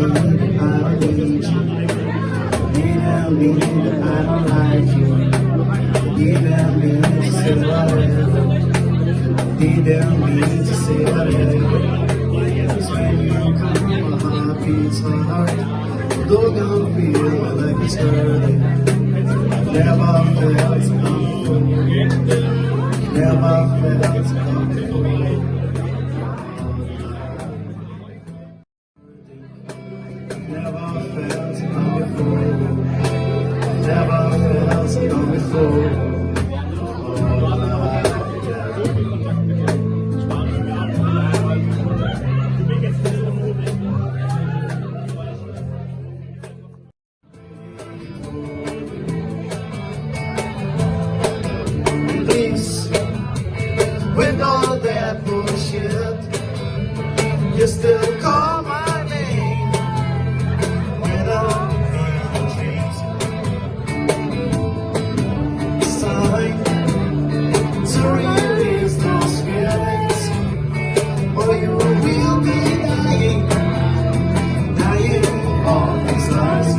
need you. You tell me that I don't like you. You tell me to say whatever. You tell me to say whatever. Cause when you come, my heart beats so hard. Though don't feel like it's hurting. Never felt comfortable. Never felt comfortable. Never felt comfortable. Never felt comfortable. With all that bullshit, you still call my name. When all these dreams sign to release those feelings, or you will be dying, dying all these lies.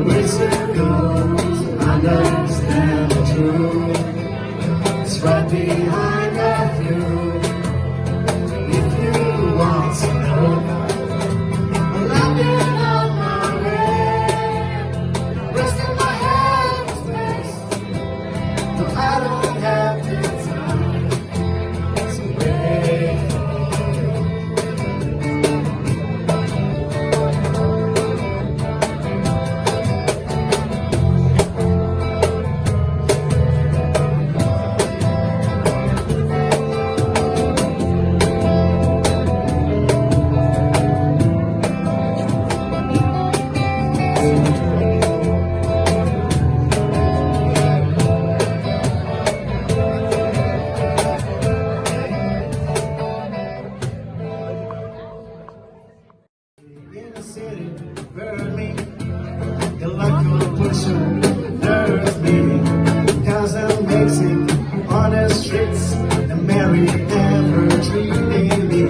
Ways it goes, understand the truth. It's right behind of you. If you want to know, I've been on my way, resting my hands best. No, I don't have the time to wait for you. In the city, burn me. The luck of pushing nerves me. Cause I'm mixing on the streets. And Mary never treating me.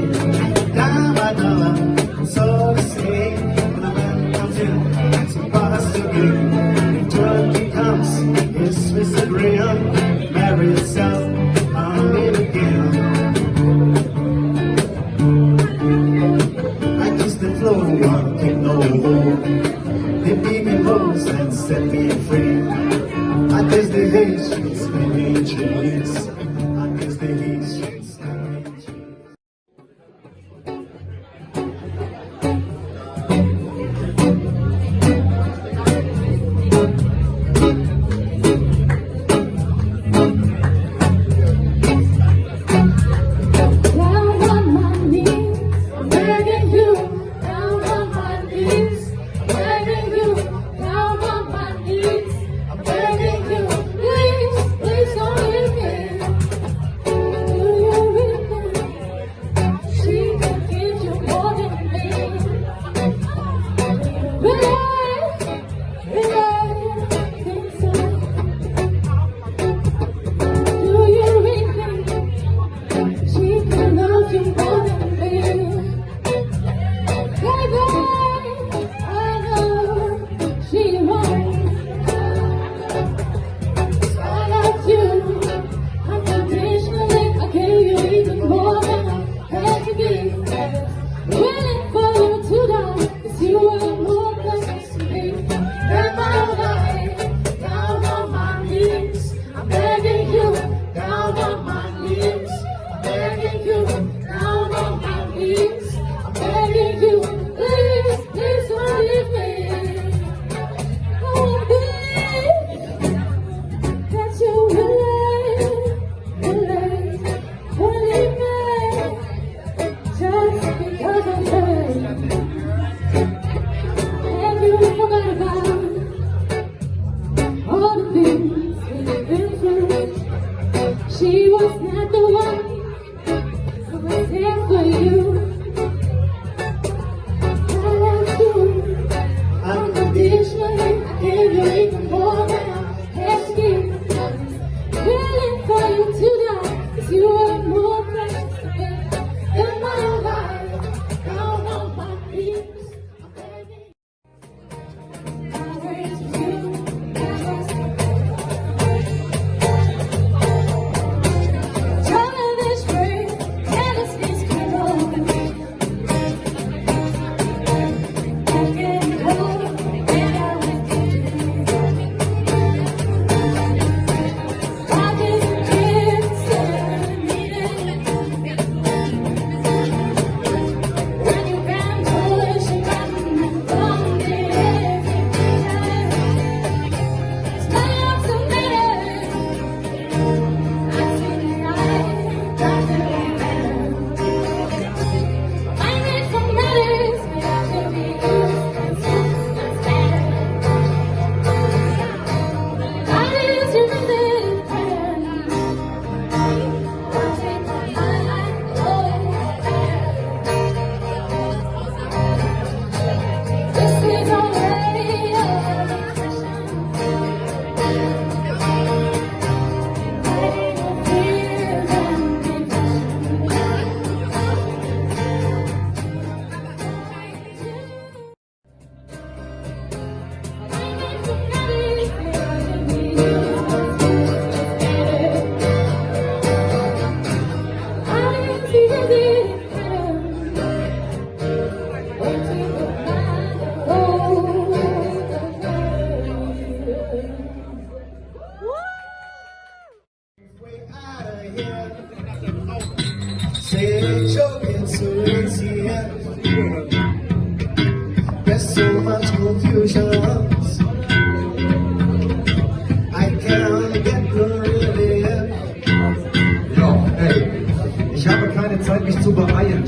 Dime by dollar, so to say. When a man comes in, it's supposed to be. When turkey comes, it's Mr. Graham. Mary itself, I'm in again. Won't take no hold. They beat me loose and set me free. I guess the hate streets make me trees. I guess the hate streets make me trees.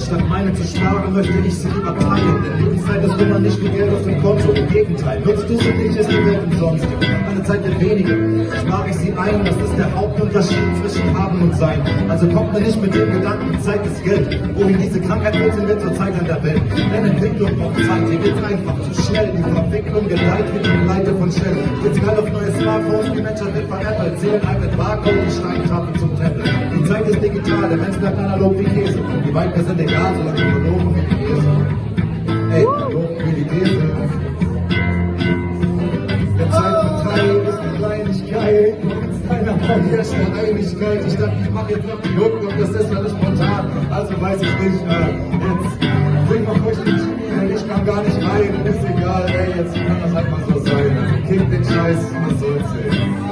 Statt meine zu sparen, möchte ich sie lieber teilen. Denn Lebenszeit ist immer nicht wie Geld auf dem Konto. Im Gegenteil, nutzt du sie nicht, ist die Welt umsonst. Meine Zeit wird weniger, spare ich sie ein. Das ist der Hauptunterschied zwischen Haben und Sein. Also kommt mir nicht mit dem Gedanken, Zeit ist Geld. Wohin diese Krankheit wird, sind wir zur Zeit an der Welt. Denn Entwicklung braucht Zeit, hier geht's einfach zu schnell. Die Verwicklung gedeiht wie die Leiter von Shell. Jetzt gerade auf neue Smartphones, die Menschheit wird veräppelt. Zählen ein mit Barcode und Steintappen zum Tablet. Die Zeit ist digital, der Mensch bleibt analog wie Käse. Die Weibchen sind egal, solange wir loben wie die Käse. Ey, loben wie die Käse. Der Zeitverteil ist eine Kleinigkeit. Keiner vorherrscht der Einigkeit. Ich dachte, ich mache jetzt noch die Hook und das ist alles spontan. Also weiß ich nicht, jetzt bring mal euch die Chemie, ich kann gar nicht rein. Ist egal, ey, jetzt kann das halt mal so sein. Kind den Scheiß, was soll's, ey.